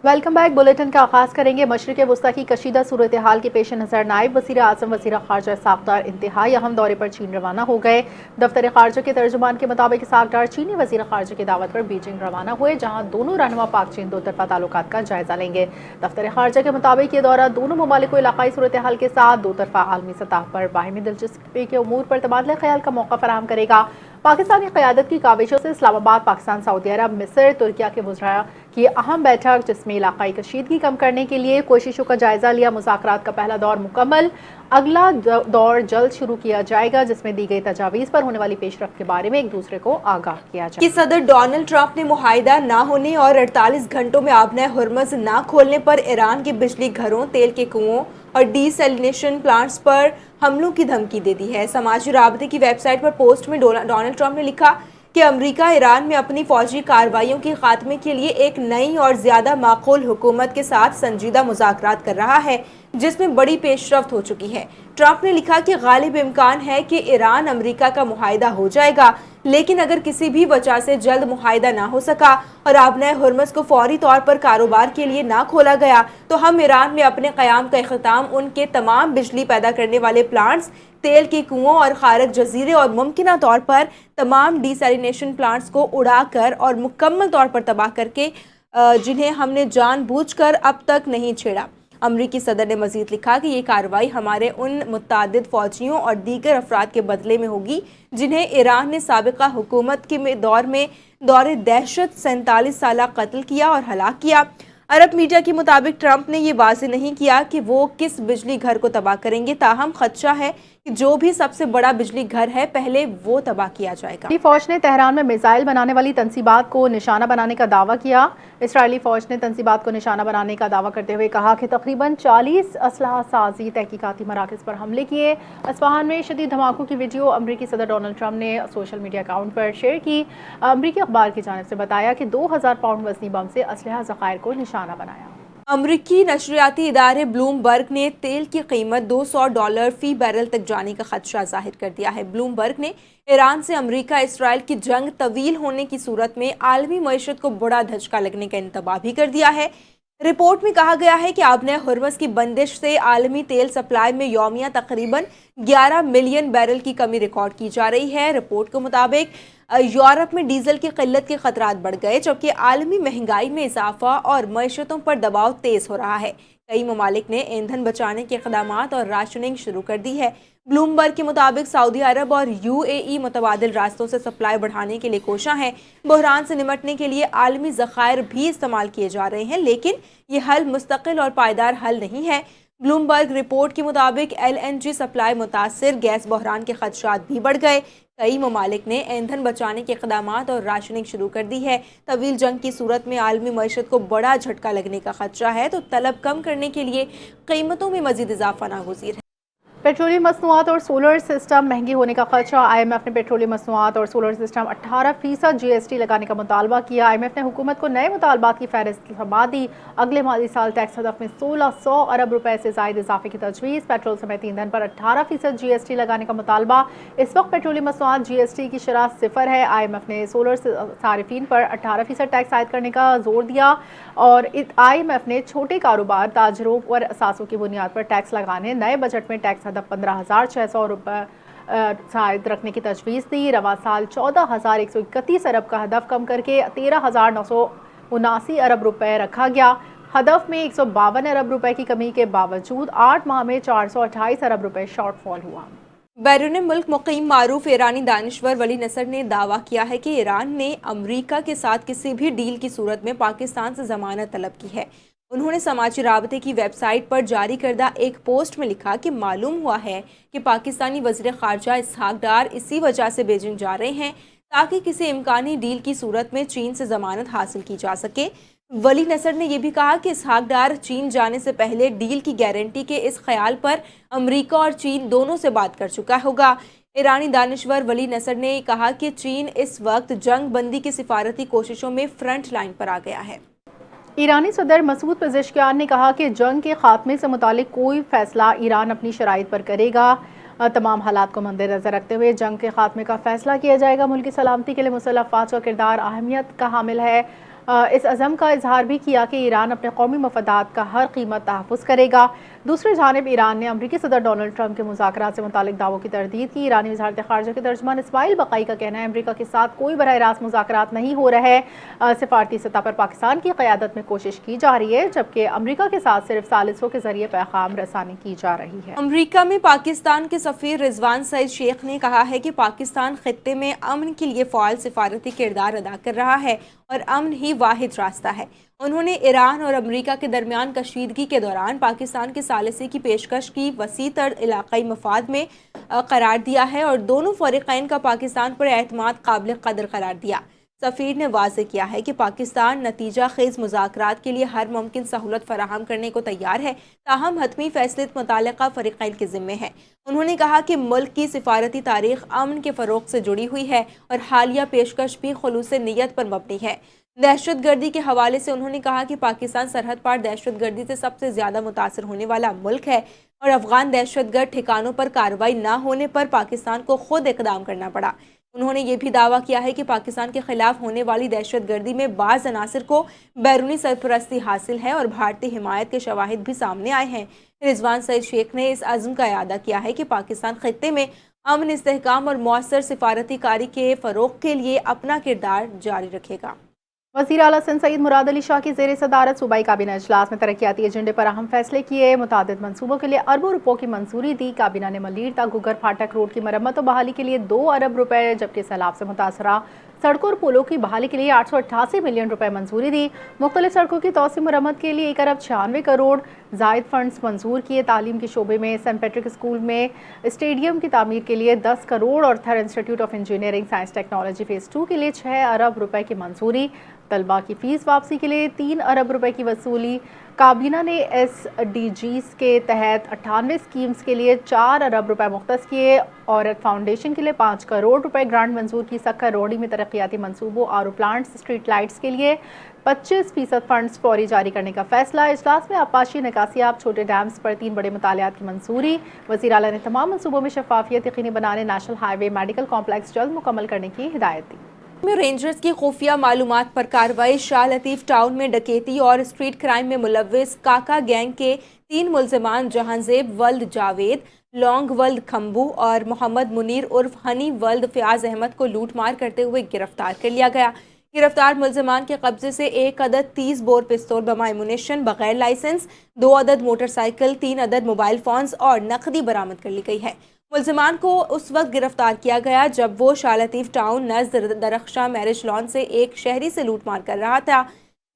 Welcome back bulletin کا آغاز کریں گے مشرق وسطی کی کشیدہ صورتحال کے پیش نظر نائب وزیر اعظم وزیر خارجہ اسحاق ڈار انتہائی اہم دورے پر چین روانہ ہو گئے۔ دفتر خارجہ کے ترجمان کے مطابق اسحاق ڈار چینی وزیر خارجہ کی دعوت پر بیجنگ روانہ ہوئے، جہاں دونوں رہنما پاک چین دو طرفہ تعلقات کا جائزہ لیں گے۔ دفتر خارجہ کے مطابق یہ دورہ دونوں ممالک کو علاقائی صورتحال کے ساتھ دو طرفہ عالمی سطح پر باہمی دلچسپی کے امور پر تبادلہ خیال کا موقع فراہم کرے گا۔ پاکستانی قیادت کی کاوشوں سے اسلام آباد، پاکستان، سعودی عرب، مصر، ترکیہ کے وزراء کی اہم بیٹھک، جس میں علاقائی کشیدگی کم کرنے کے لیے کوششوں کا جائزہ لیا۔ مذاکرات کا پہلا دور مکمل، اگلا دور جلد شروع کیا جائے گا، جس میں دی گئی تجاویز پر ہونے والی پیش رفت کے بارے میں ایک دوسرے کو آگاہ کیا جائے گا۔ صدر ڈونلڈ ٹرمپ نے معاہدہ نہ ہونے اور 48 گھنٹوں میں آبنۂ ہرمز نہ کھولنے پر ایران کے بجلی گھروں، تیل کے کنووں اور ڈی سیلینیشن پلانٹس پر حملوں کی دھمکی دے دی ہے۔ سماجی رابطے کی ویب سائٹ پر پوسٹ میں ڈونلڈ ٹرمپ نے لکھا کہ امریکہ ایران میں اپنی فوجی کارروائیوں کے خاتمے کے لیے ایک نئی اور زیادہ معقول حکومت کے ساتھ سنجیدہ مذاکرات کر رہا ہے، جس میں بڑی پیش رفت ہو چکی ہے۔ ٹرمپ نے لکھا کہ غالب امکان ہے کہ ایران امریکہ کا معاہدہ ہو جائے گا، لیکن اگر کسی بھی وجہ سے جلد معاہدہ نہ ہو سکا اور آبنۂ ہرمز کو فوری طور پر کاروبار کے لیے نہ کھولا گیا تو ہم ایران میں اپنے قیام کا اختتام ان کے تمام بجلی پیدا کرنے والے پلانٹس، تیل کے کنووں اور خارج جزیرے اور ممکنہ طور پر تمام ڈی سیلینیشن پلانٹس کو اڑا کر اور مکمل طور پر تباہ کر کے، جنہیں ہم نے جان بوجھ کر اب تک نہیں چھیڑا۔ امریکی صدر نے مزید لکھا کہ یہ کارروائی ہمارے ان متعدد فوجیوں اور دیگر افراد کے بدلے میں ہوگی جنہیں ایران نے سابقہ حکومت کے دور دہشت 47 سالہ قتل کیا اور ہلاک کیا۔ عرب میڈیا کے مطابق ٹرمپ نے یہ واضح نہیں کیا کہ وہ کس بجلی گھر کو تباہ کریں گے، تاہم خدشہ ہے کہ جو بھی سب سے بڑا بجلی گھر ہے پہلے وہ تباہ کیا جائے گا۔ فوج نے تہران میں میزائل بنانے والی تنصیبات کو نشانہ بنانے کا دعویٰ کیا۔ اسرائیلی فوج نے تنصیبات کو نشانہ بنانے کا دعویٰ کرتے ہوئے کہا کہ تقریباً 40 اسلحہ سازی تحقیقاتی مراکز پر حملے کیے۔ اصفہان میں شدید دھماکوں کی ویڈیو امریکی صدر ڈونلڈ ٹرمپ نے سوشل میڈیا اکاؤنٹ پر شیئر کی۔ امریکی اخبار کی جانب سے بتایا کہ 2000 پاؤنڈ وزنی بم سے اسلحہ ذخائر کو نشانہ بنایا۔ امریکی نشریاتی ادارے بلوم برگ نے تیل کی قیمت $200 فی بیرل تک جانے کا خدشہ ظاہر کر دیا ہے۔ بلوم برگ نے ایران سے امریکہ اسرائیل کی جنگ طویل ہونے کی صورت میں عالمی معیشت کو بڑا دھچکا لگنے کا انتباہ بھی کر دیا ہے۔ رپورٹ میں کہا گیا ہے کہ آبنۂ ہرمز کی بندش سے عالمی تیل سپلائی میں یومیہ تقریباً 11 ملین بیرل کی کمی ریکارڈ کی جا رہی ہے۔ رپورٹ کے مطابق یورپ میں ڈیزل کی قلت کے خطرات بڑھ گئے، جبکہ عالمی مہنگائی میں اضافہ اور معیشتوں پر دباؤ تیز ہو رہا ہے۔ کئی ممالک نے ایندھن بچانے کے اقدامات اور راشننگ شروع کر دی ہے۔ بلوم برگ کے مطابق سعودی عرب اور UAE متبادل راستوں سے سپلائی بڑھانے کے لیے کوشاں ہیں۔ بحران سے نمٹنے کے لیے عالمی ذخائر بھی استعمال کیے جا رہے ہیں، لیکن یہ حل مستقل اور پائیدار حل نہیں ہے۔ بلوم برگ رپورٹ کے مطابق LNG سپلائی متاثر، گیس بحران کے خدشات بھی بڑھ گئے۔ کئی ممالک نے ایندھن بچانے کے اقدامات اور راشننگ شروع کر دی ہے۔ طویل جنگ کی صورت میں عالمی معیشت کو بڑا جھٹکا لگنے کا خدشہ ہے، تو طلب کم کرنے کے لیے قیمتوں میں مزید اضافہ ناگزیر ہے۔ پیٹرولیم مصنوعات اور سولر سسٹم مہنگی ہونے کا خدشہ۔ IMF نے پیٹرولیم مصنوعات اور سولر سسٹم 18% GST لگانے کا مطالبہ کیا۔ IMF نے حکومت کو نئے مطالبات کی فہرست سماع دی۔ اگلے مالی سال ٹیکس ہدف میں 1600 ارب روپے سے زائد اضافے کی تجویز۔ پیٹرول سمیت ایندھن پر 18% GST لگانے کا مطالبہ۔ اس وقت پیٹرولیم مصنوعات GST کی شرح 0 ہے۔ IMF نے سولر صارفین پر 18% ٹیکس عائد کرنے کا زور دیا، اور IMF نے چھوٹے کاروبار تاجروں پر اثاثوں کی بنیاد پر ٹیکس لگانے، نئے بجٹ میں ٹیکس ہدف 15,600 روپے زائد رکھنے کی تجویز دی۔ رواں سال 14,131 ارب کا ہدف کم کر کے 13,979 ارب روپے رکھا گیا۔ ہدف میں 152 ارب روپے کی کمی کے باوجود 8 ماہ میں 428 ارب روپے شارٹ فال ہوا۔ بیرون ملک مقیم معروف ایرانی دانشور ولی نصر نے دعویٰ کیا ہے کہ ایران نے امریکہ کے ساتھ کسی بھی ڈیل کی صورت میں پاکستان سے ضمانت طلب کی ہے۔ انہوں نے سماجی رابطے کی ویب سائٹ پر جاری کردہ ایک پوسٹ میں لکھا کہ معلوم ہوا ہے کہ پاکستانی وزیر خارجہ اسحاق ڈار اسی وجہ سے بیجنگ جا رہے ہیں تاکہ کسی امکانی ڈیل کی صورت میں چین سے ضمانت حاصل کی جا سکے۔ ولی نصر نے یہ بھی کہا کہ اسحاق ڈار چین جانے سے پہلے ڈیل کی گارنٹی کے اس خیال پر امریکہ اور چین دونوں سے بات کر چکا ہوگا۔ ایرانی دانشور ولی نصر نے کہا کہ چین اس وقت جنگ بندی کی سفارتی کوششوں میں فرنٹ لائن پر آ گیا ہے۔ ایرانی صدر مسعود پزشکیان نے کہا کہ جنگ کے خاتمے سے متعلق کوئی فیصلہ ایران اپنی شرائط پر کرے گا۔ تمام حالات کو مد نظر رکھتے ہوئے جنگ کے خاتمے کا فیصلہ کیا جائے گا۔ ملکی سلامتی کے لیے مسلح افواج کا کردار اہمیت کا حامل ہے۔ इस अज़म का इजहार भी किया कि ईरान अपने कौमी मफादात का हर कीमत तहफ़्फ़ुज़ करेगा। दूसरी जानिब ईरान ने अमरीकी सदर डोनाल्ड ट्रंप के मुज़ाकरात से मुतालिक दावों की तरदीद की। ईरानी वज़ारत ख़ारजा के तर्जुमान इस्माइल बक़ाई का कहना है अमरीका के साथ कोई बराह रास्त मुज़ाकरात नहीं हो रहे हैं। सिफारती सतह पर पाकिस्तान की क़यादत में कोशिश की जा रही है, जबकि अमरीका के साथ सिर्फ सालिसों के ज़रिए पैगाम रसानी की जा रही है। अमरीका में पाकिस्तान के सफ़ीर रिजवान सईद शेख ने कहा है कि पाकिस्तान खित्ते में अमन के लिए फ़ाल सिफारती किरदार अदा कर रहा है और अमन ही वाहिद रास्ता है। उन्होंने ईरान और अमरीका के दरमियान कशीदगी के दौरान पाकिस्तान के सालिसी की पेशकश की वसी तर इलाक़ाई मफाद में करार दिया है और दोनों फ़रीक़ैन का पाकिस्तान पर एतमाद काबिल क़दर करार दिया। सफ़ीर ने वाज़ेह किया है कि पाकिस्तान नतीजा खेज़ मुज़ाकरात के लिए हर मुमकिन सहूलत फराहम करने को तैयार है, ताहम हतमी फैसले मुतल्लिक़ा फ़रीक़ैन के ज़िम्मे है। उन्होंने कहा कि मुल्क की सिफारती तारीख़ अमन के फ़रोग़ से जुड़ी हुई है और हालिया पेशकश भी खुलूस नीयत पर मबनी है। दहशत गर्दी के हवाले से उन्होंने कहा कि पाकिस्तान सरहद पार दहशत गर्दी से सबसे ज़्यादा मुतासर होने वाला मुल्क है और अफ़गान दहशत गर्द ठिकानों पर कार्रवाई न होने पर पाकिस्तान को खुद इक़दाम करना पड़ा। उन्होंने ये भी दावा किया है कि पाकिस्तान के खिलाफ होने वाली दहशत गर्दी में बाज़ अनासर को बैरूनी सरपरस्ती हासिल है और भारतीय हिमायत के शवाहिद भी सामने आए हैं। रिजवान सईद शेख ने इस अज़्म का इआदा किया है कि पाकिस्तान खित्ते में अमन, इस्तेहकाम और मौसर सिफारती कारी के फ़रोग़ के लिए अपना किरदार जारी रखेगा। वज़ीर आला सिंध सईद मुराद अली शाह की ज़ेर सदारत सूबाई काबीना इजलास में तरक्याती एजेंडे पर अहम फैसले किए। मुतादिद मंसूबों के लिए अरबों रुपयों की मंजूरी दी। काबीना ने मलीर तक गुगर फाटक रोड की मरम्मत और बहाली के लिए 2 अरब रुपए, जबकि सैलाब से मुतासरा सड़कों और पुलों की बहाली के लिए 888 मिलियन रुपए मंजूरी दी। मुख्तलिफ सड़कों की तोसी मरम्मत के लिए 1 अरब 96 करोड़ जायद फंड्स मंजूर किए। तालीम के शोबे में सेंट पैट्रिक स्कूल में स्टेडियम की तामीर के लिए 10 करोड़ और थर institute of engineering science technology phase 2 के लिए 6 अरब रुपए की मंजूरी। तलबा की फ़ीस वापसी के लिए 3 अरब रुपए की वसूली। काबीना ने SDGs के तहत 98 स्कीम्स के लिए 4 अरब रुपए मुख्तस किए। औरत फाउंडेशन के लिए 5 करोड़ रुपए ग्रांट मंजूर की। सक्कर रोडी में तरक्याती मंसूबों, आर प्लांट्स, स्ट्रीट लाइट्स के लिए 25% फंड्स फौरी जारी करने का फैसला। इजलास में आबपाशी, निकासियाब, छोटे डैम्स पर 3 बड़े मुतालियात की मंजूरी। वज़ीर आला ने तमाम मंसूबों में शफाफियत यकीनी बनाने, नेशनल हाईवे मेडिकल कॉम्प्लेक्स जल्द मुकम्मल करने की हिदायत दी। में रेंजर्स की खुफिया मालूमात पर कार्रवाई। शाह लतीफ़ टाउन में डकैती और स्ट्रीट क्राइम में मुलव्विस काका गैंग के 3 मुल्ज़िमान जहांजेब वल्द जावेद, लौंग वल्द खम्बू और मोहम्मद मुनीर उर्फ हनी वल्द फ़याज़ अहमद को लूट मार करते हुए गिरफ्तार कर लिया गया। गिरफ्तार मुल्ज़िमान के कब्जे से 1 अदद 30 बोर पिस्तौल बम एमुनेशन बगैर लाइसेंस, 2 अदद मोटरसाइकिल, 3 अदद मोबाइल फ़ोन्स और नकदी बरामद कर ली गई है। मुल्ज़िमान को उस वक्त गिरफ्तार किया गया जब वो Shah Latif town नज़द Darakhshan marriage lawn से एक शहरी से लूट मार कर रहा था।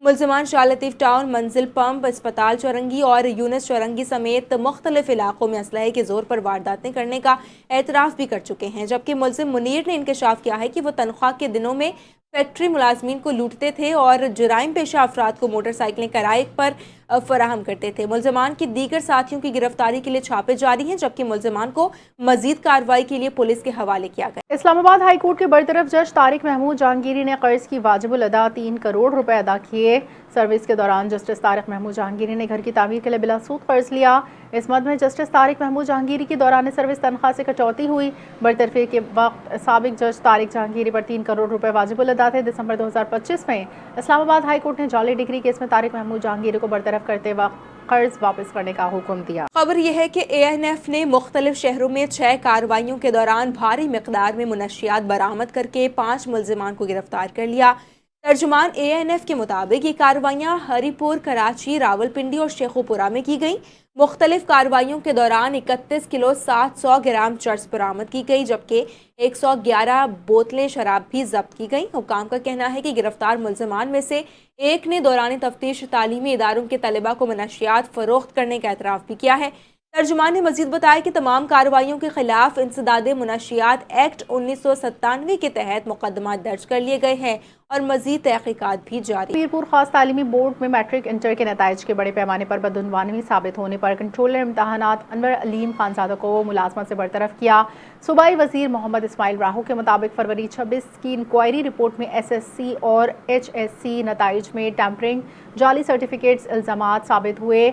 मुल्ज़िमान शाह लतीफ़ टाउन, मंजिल पंप, अस्पताल चौरंगी और यूनिस चौरंगी समेत मुख्तलिफ इलाकों में असलहे के जोर पर वारदातें करने का एतराफ़ भी कर चुके हैं, जबकि मुल्ज़िम मुनीर ने इंकशाफ किया है कि वो तनख्वाह के दिनों में फैक्ट्री मुलाजमीन को लूटते थे और जुराइम पेशा अफराद को मोटरसाइकिलें किराए पर फराहम करते थे। मुल्ज़िमान की दीगर साथियों की गिरफ्तारी के लिए छापे जारी हैं, जबकि मुल्ज़िमान को मजीद कार्रवाई के लिए पुलिस के हवाले किया गया। इस्लामाबाद हाई कोर्ट के बरतरफ जज तारिक महमूद जहांगीरी ने कर्ज की वाजिबुल अदा 3 करोड़ रुपए अदा किए। सर्विस के दौरान जस्टिस तारिक महमूद जहांगीरी ने घर की तामीर के लिए बिला सूद कर्ज लिया। इस मद में जस्टिस तारिक महमूद जहांगीरी की दौरान सर्विस तनख्वाह से कटौती हुई। बरतरफी के वक्त साबिक जज तारिक जहांगीरी पर 3 करोड़ रुपए वाजिबुल अदा थे। दिसंबर 2025 में इस्लामाबाद हाई कोर्ट ने जाली डिग्री केस में तारिक महमूद जहांगीरी को बरतरफ करते वक्त कर्ज वापस करने का हुक्म दिया। खबर यह है कि ANF ने मुख्तलिफ शहरों में 6 कार्रवाइयों के दौरान भारी मिकदार में मुनशियात बरामद करके 5 मुल्ज़िमान को गिरफ्तार कर लिया। तर्जुमान ANF के मुताबिक ये कार्रवाइयाँ हरीपुर, कराची, रावलपिंडी और शेखुपुरा में की गई। मुख्तलिफ कार्रवाइयों के दौरान 31 किलो 700 ग्राम चर्स बरामद की गई, जबकि 111 बोतलें शराब भी जब्त की गई। हुक्काम का कहना है कि गिरफ्तार मुल्ज़िमान में से एक ने दौरान तफ्तीश तालीमी इदारों के तलबा को मनशियात फ़रोख्त करने का एतराफ़ भी किया है। तर्जुमान ने मजीद बताया कि तमाम कार्रवाइयों के खिलाफ इंसदाद मुनशियात एक्ट 1997 के तहत मुकदमा दर्ज कर लिए गए हैं और मजीद तहकीकात भी जारी। मीरपुर खास तालीमी बोर्ड में मैट्रिक इंटर के नताइज के बड़े पैमाने पर बदउनवानी साबित होने पर कंट्रोलर इम्तहानात अनवर अलीम खानजादा को मुलाजमत से बरतरफ किया। सूबाई वजीर मोहम्मद इस्माइल राहू के मुताबिक फरवरी 26 की इंक्वायरी रिपोर्ट में SSC और HSC नताइज में टैंपरिंग, जाली सर्टिफिकेट्स, इल्ज़ामात साबित हुए।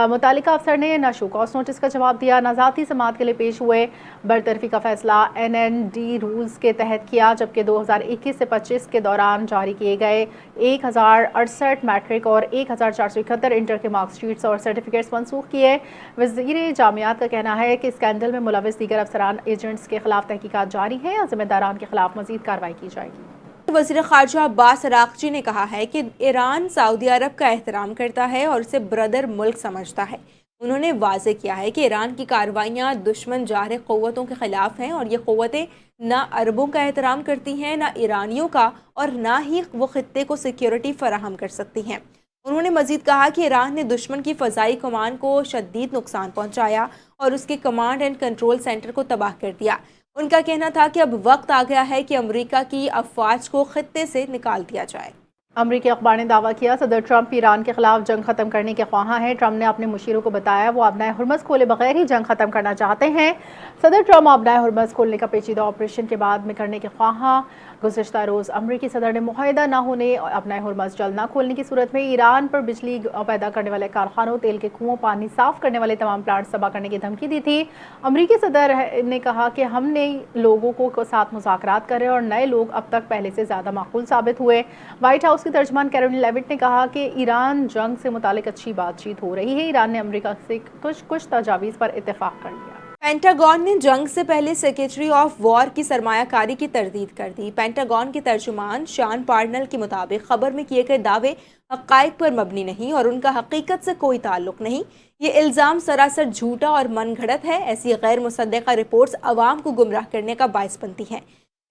मुतालिका अफसर ने न शो कॉज नोटिस का जवाब दिया, न ज़ाती समात के लिए पेश हुए। बरतरफी का फैसला NND रूल्स के तहत किया, जबकि 2021 से 25 के दौरान दौरान जारी किए गए 1068 मैट्रिक और 1471 इंटर के मार्क्स शीट्स और सर्टिफिकेट्स मनसूख किए। वज़ीर जामियात का कहना है कि स्कैंडल में मुलविस दीगर अफसरान एजेंट्स के खिलाफ तहकीकात जारी हैं और जिम्मेदारान के खिलाफ मजीद कार्रवाई की जाएगी। वज़ीर ख़ारजा अब्बास अराग़ची ने कहा है कि ईरान सऊदी अरब का एहतराम करता है और उसे ब्रदर मुल्क समझता है। उन्होंने वाज़ेह किया है कि ईरान की कार्रवाइयाँ दुश्मन जारह क़ुव्वतों के ख़िलाफ़ हैं और ये क़ुव्वतें ना अरबों का एहतराम करती हैं, ना ईरानियों का, और ना ही वो ख़ित्ते को सिक्योरिटी फ़राहम कर सकती हैं। उन्होंने मज़ीद कहा कि ईरान ने दुश्मन की फ़ज़ाई कमान को शदीद नुकसान पहुँचाया और उसके कमांड एंड कंट्रोल सेंटर को तबाह कर दिया। उनका कहना था कि अब वक्त आ गया है कि अमेरिका की अफ़वाज को खित्ते से निकाल दिया जाए। अमरीकी अखबार ने दावा किया सदर ट्रंप ईरान के खिलाफ जंग खत्म करने के ख्वाहां हैं। ट्रंप ने अपने मुशीरों को बताया वो आबनाए हुर्मज़ खोले बगैर ही जंग खत्म करना चाहते हैं। सदर ट्रंप आबनाए हुर्मज़ खोलने का पेचीदा ऑपरेशन के बाद में करने के ख्वाहां। गुज़िश्ता रोज़ अमरीकी सदर ने मुआहिदा न होने और आबनाए हुर्मज़ जल्द न खोलने की सूरत में ईरान पर बिजली पैदा करने वाले कारखानों, तेल के कुओं, पानी साफ करने वाले तमाम प्लांट्स तबाह करने की धमकी दी थी। अमरीकी सदर ने कहा कि हमने लोगों को साथ मुज़ाकरात करे और नए लोग अब तक पहले से ज़्यादा माकूल साबित हुए। व्हाइट हाउस की तर्जमान कैरोलिन लेविट ने कहा कि ईरान जंग से मुतालिक अच्छी बातचीत हो रही है। ईरान ने अमेरिका से कुछ तजावीज़ पर इत्तेफाक कर लिया। पेंटागन ने जंग से पहले सेक्रेटरी ऑफ वॉर की सरमायाकारी की तरदीद कर दी। पेंटागन के तर्जुमान शान पार्नल के मुताबिक खबर में किए गए दावे हक़ाइक़ पर मबनी नहीं और उनका हकीकत से कोई ताल्लुक नहीं। ये इल्ज़ाम सरासर झूठा और मनगढ़ंत है। ऐसी गैर मुसद्दक़ा रिपोर्ट्स अवाम को गुमराह करने का बाइस बनती हैं,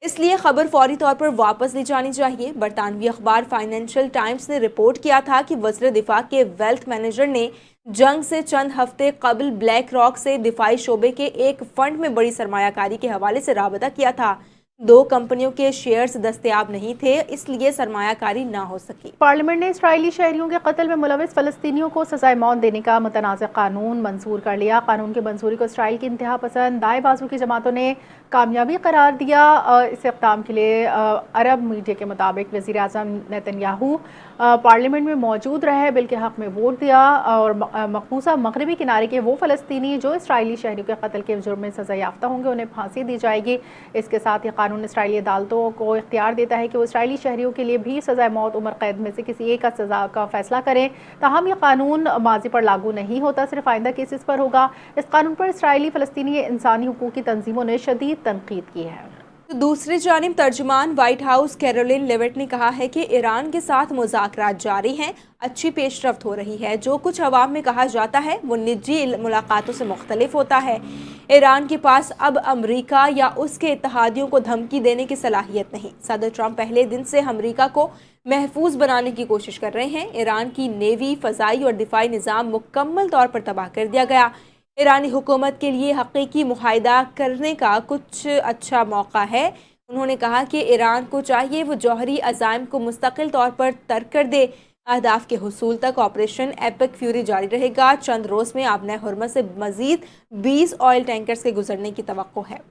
इसलिए खबर फौरी तौर पर वापस ली जानी चाहिए। बरतानवी अखबार फाइनेंशियल टाइम्स ने रिपोर्ट किया था कि वज़ीर दिफा के वेल्थ मैनेजर ने जंग से चंद हफ्ते कबल ब्लैक रॉक से दिफाई शोबे के एक फंड में बड़ी सरमायाकारी के हवाले से राबता किया था। 2 कंपनियों के शेयर्स दस्तयाब नहीं थे, इसलिए सरमायाकारी ना हो सकी। पार्लियामेंट ने इसराइली शहरियों के कत्ल में मुलविस फ़लस्तीनियों को सज़ाए मौत देने का मुतनाज़ कानून मंजूर कर लिया। कानून की मंजूरी को इसराइल की इंतहा पसंद दाएं बाजू की जमातों ने कामयाबी करार दिया। इस इक़दाम के लिए अरब मीडिया के मुताबिक वज़ीर आज़म नेतन्याहू पार्लियामेंट में मौजूद रहे, बिल के हक़ में वोट दिया और मक़बूजा मगरबी किनारे के वो फ़लस्तीनी जो इसराइली शहरियों के कत्ल के जुर्म में सज़ा याफ्ता होंगे उन्हें फांसी दी जाएगी। इसके साथ ही कानून इसराइली अदालतों को इख्तियार देता है कि वो इसराइली शहरियों के लिए भी सज़ाए मौत उम्र कैद में से किसी एक का सज़ा का फैसला करें। ताहम यह कानून माजी पर लागू नहीं होता, सिर्फ आइंदा केसेस पर होगा। इस कानून पर इसराइली फ़लस्तीनी इंसानी हुकूक की तंजीमों ने शदीद तनकीद की है। तो दूसरी जानिब तर्जुमान व्हाइट हाउस कैरोलिन लेविट ने कहा है कि ईरान के साथ मुज़ाकरात जारी हैं, अच्छी पेशरफ्त हो रही है। जो कुछ अवाम में कहा जाता है वो निजी मुलाकातों से मुख्तलिफ होता है। ईरान के पास अब अमरीका या उसके इत्तहादियों को धमकी देने की सलाहियत नहीं। सदर ट्रंप पहले दिन से अमरीका को महफूज बनाने की कोशिश कर रहे हैं। ईरान की नेवी, फ़ज़ाई और दिफाई निज़ाम मुकम्मल तौर पर तबाह कर दिया गया। ईरानी हुकूमत के लिए हकीकी मुआहिदा करने का कुछ अच्छा मौका है। उन्होंने कहा कि ईरान को चाहिए वो जौहरी अज़ाइम को मुस्तकिल तौर पर तर्क कर दे। अहदाफ के हुसूल तक ऑपरेशन एपिक फ्यूरी जारी रहेगा। चंद रोज़ में आबनाए हुर्मज़ से मज़ीद 20 ऑयल टैंकर्स के गुजरने की तवक्को है।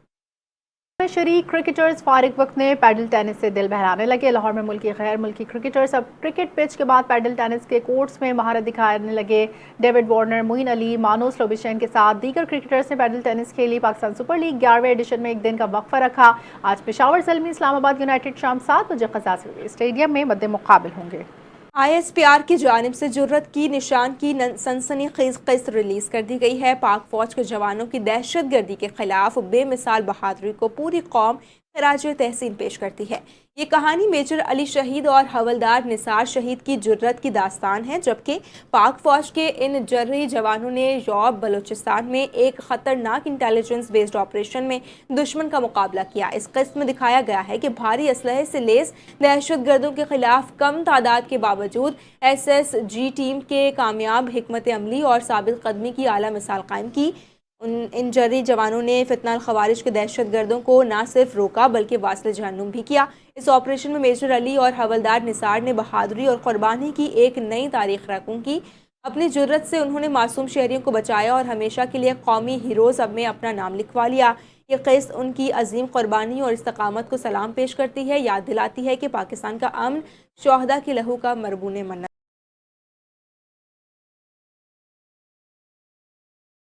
शरीक क्रिकेटर्स फारिग वक्त में पैडल टेनिस से दिल बहलाने लगे। लाहौर में मुल्की गैर मुल्की क्रिकेटर्स अब क्रिकेट पिच के बाद पैडल टेनिस के कोर्ट्स में महारत दिखाने लगे। David Warner, Moeen Ali, Marnus Labuschagne के साथ दीगर क्रिकेटर्स ने पैडल टेनिस खेली। पाकिस्तान सुपर लीग 11वें एडिशन में एक दिन का वक्फा रखा। आज पेशावर ज़ल्मी इस्लामाबाद यूनाइटेड शाम 7 बजे क़ज़ाज़ स्टेडियम में मद्दे मुकाबिल होंगे। ISPR की जानिब से जुर्रत की निशान की सनसनीखेज़ किस्त रिलीज़ कर दी गई है। पाक फ़ौज के जवानों की दहशतगर्दी के खिलाफ बेमिसाल बहादुरी को पूरी कौम खराज तहसीन पेश करती है। ये कहानी मेजर अली शहीद और हवलदार निसार शहीद की जुर्रत की दास्तान है, जबकि पाक फ़ौज के इन जर्री जवानों ने यौब बलूचिस्तान में एक ख़तरनाक इंटेलिजेंस बेस्ड ऑपरेशन में दुश्मन का मुकाबला किया। इस किस्त में दिखाया गया है कि भारी असलहे से लैस दहशतगर्दों के खिलाफ कम तादाद के बावजूद SSG टीम के कामयाब हिकमत अमली और साबित कदमी की आला मिसाल कायम की। इन जर्री जवानों ने फितना ख़वारिज के दहशतगर्दों को न सिर्फ रोका बल्कि वास्ल जहन्नुम भी किया। इस ऑपरेशन में मेजर अली और हवलदार निसार ने बहादुरी और क़ुरबानी की एक नई तारीख रकम की। अपनी जुर्रत से उन्होंने मासूम शहरियों को बचाया और हमेशा के लिए कौमी हीरोज़ अब में अपना नाम लिखवा लिया। ये किस्त उनकी अजीम क़ुरबानी और इस्तकामत को सलाम पेश करती है, याद दिलाती है कि पाकिस्तान का अमन शोहदा के लहू का मरबून मन्नत